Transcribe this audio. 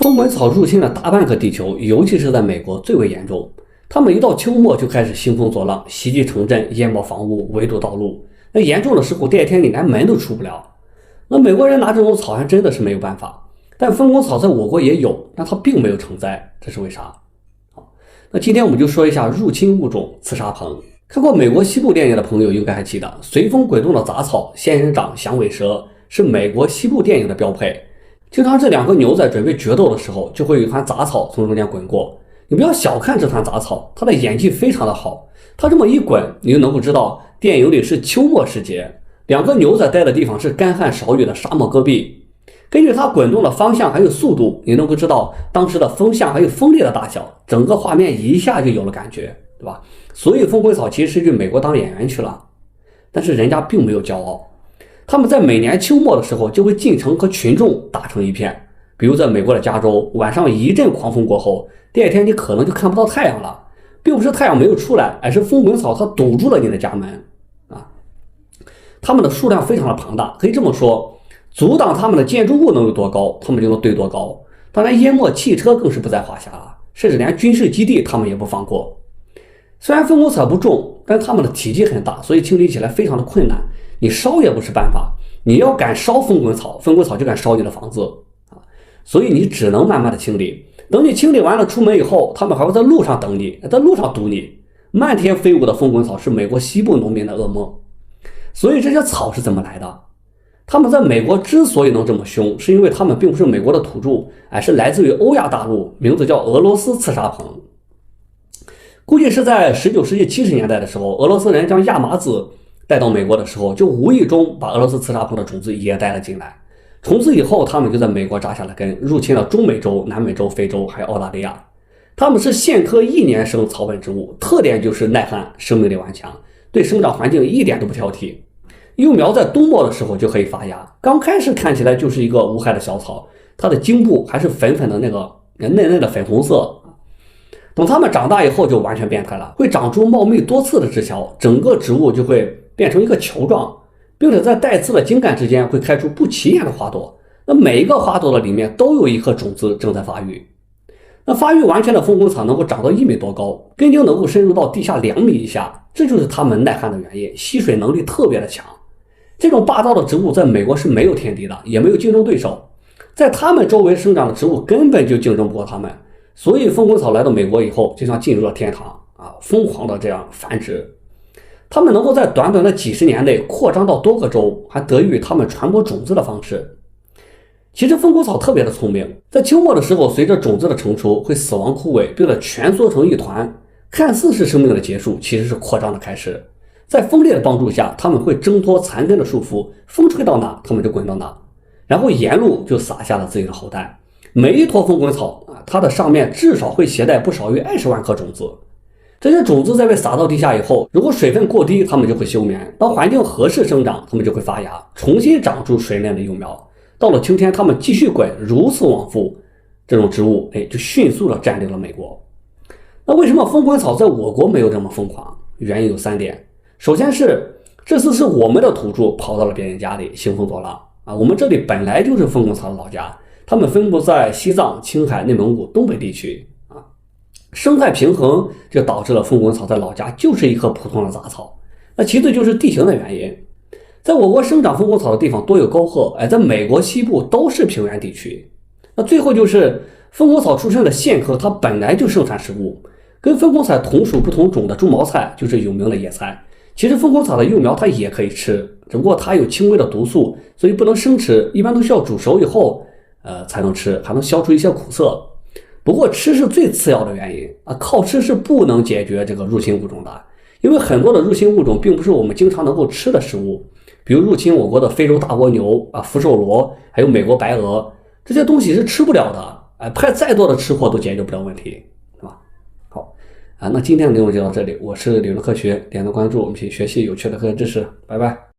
风滚草入侵了大半个地球，尤其是在美国最为严重。他们一到秋末就开始兴风作浪，袭击城镇，淹没房屋，围堵道路。那严重的时候，第二天你连门都出不了。那美国人拿这种草还真的是没有办法。但风滚草在我国也有，但它并没有成灾，这是为啥？好，那今天我们就说一下入侵物种刺沙棚。看过美国西部电影的朋友应该还记得，随风滚动的杂草、仙人掌、响尾蛇是美国西部电影的标配。经常这两个牛在准备决斗的时候，就会有一团杂草从中间滚过。你不要小看这团杂草，它的演技非常的好。它这么一滚，你就能够知道电影里是秋末时节，两个牛在待的地方是干旱少雨的沙漠戈壁。根据它滚动的方向还有速度，你能够知道当时的风向还有风力的大小，整个画面一下就有了感觉，对吧？所以风滚草其实是去美国当演员去了，但是人家并没有骄傲。他们在每年秋末的时候就会进城和群众打成一片，比如在美国的加州，晚上一阵狂风过后，第二天你可能就看不到太阳了，并不是太阳没有出来，而是风滚草它堵住了你的家门啊。他们的数量非常的庞大，可以这么说，阻挡他们的建筑物能有多高，他们就能堆多高。当然淹没汽车更是不在话下了，甚至连军事基地他们也不放过。虽然风滚草不重，但它们的体积很大，所以清理起来非常的困难。你烧也不是办法，你要敢烧风滚草，风滚草就敢烧你的房子啊！所以你只能慢慢的清理。等你清理完了出门以后，他们还会在路上等你，在路上堵你。漫天飞舞的风滚草是美国西部农民的噩梦。所以这些草是怎么来的？他们在美国之所以能这么凶，是因为他们并不是美国的土著，而是来自于欧亚大陆，名字叫俄罗斯刺沙棚。估计是在19世纪70年代的时候，俄罗斯人将亚麻籽带到美国的时候，就无意中把俄罗斯刺沙棚的种子也带了进来。从此以后，他们就在美国扎下了根，入侵了中美洲、南美洲、非洲还有澳大利亚。他们是现科1年生草本植物，特点就是耐旱，生命力顽强，对生长环境一点都不挑剔。幼苗在冬末的时候就可以发芽，刚开始看起来就是一个无害的小草，它的茎部还是粉粉的那个嫩嫩的粉红色。等它们长大以后就完全变态了，会长出茂密多刺的枝条，整个植物就会变成一个球状，并且在带刺的茎干之间会开出不起眼的花朵。那每一个花朵的里面都有一颗种子正在发育。那发育完全的风滚草能够长到1米多高，根茎能够深入到地下2米以下，这就是它们耐旱的原因，吸水能力特别的强。这种霸道的植物在美国是没有天敌的，也没有竞争对手，在它们周围生长的植物根本就竞争不过它们。所以风滚草来到美国以后，就像进入了天堂啊，疯狂的这样繁殖。它们能够在短短的几十年内扩张到多个州，还得益于它们传播种子的方式。其实风滚草特别的聪明，在秋末的时候，随着种子的成熟，会死亡枯萎，并且蜷缩成一团，看似是生命的结束，其实是扩张的开始。在风力的帮助下，它们会挣脱残根的束缚，风吹到哪，它们就滚到哪，然后沿路就撒下了自己的后代。每一坨风滚草啊，它的上面至少会携带不少于20万颗种子。这些种子在被撒到地下以后，如果水分过低，它们就会休眠。当环境合适生长，它们就会发芽，重新长出水嫩的幼苗。到了秋天，它们继续滚，如此往复。这种植物就迅速地占领了美国。那为什么风滚草在我国没有这么疯狂？原因有3点。首先是这次是我们的土著跑到了别人家里兴风作浪啊，我们这里本来就是风滚草的老家，它们分布在西藏、青海、内蒙古、东北地区啊，生态平衡就导致了风滚草在老家就是一棵普通的杂草。那其次就是地形的原因，在我国生长风滚草的地方多有沟壑，在美国西部都是平原地区。那最后就是风滚草出身的苋科，它本来就盛产食物，跟风滚草同属不同种的猪毛菜就是有名的野菜。其实风滚草的幼苗它也可以吃，只不过它有轻微的毒素，所以不能生吃，一般都需要煮熟以后才能吃，还能消除一些苦涩。不过吃是最次要的原因啊，靠吃是不能解决这个入侵物种的，因为很多的入侵物种并不是我们经常能够吃的食物，比如入侵我国的非洲大蜗牛啊、福寿螺，还有美国白鹅，这些东西是吃不了的，派再多的吃货都解决不了问题，是吧？好啊，那今天的内容就到这里，我是理论科学，点个关注，我们一起学习有趣的科学知识，拜拜。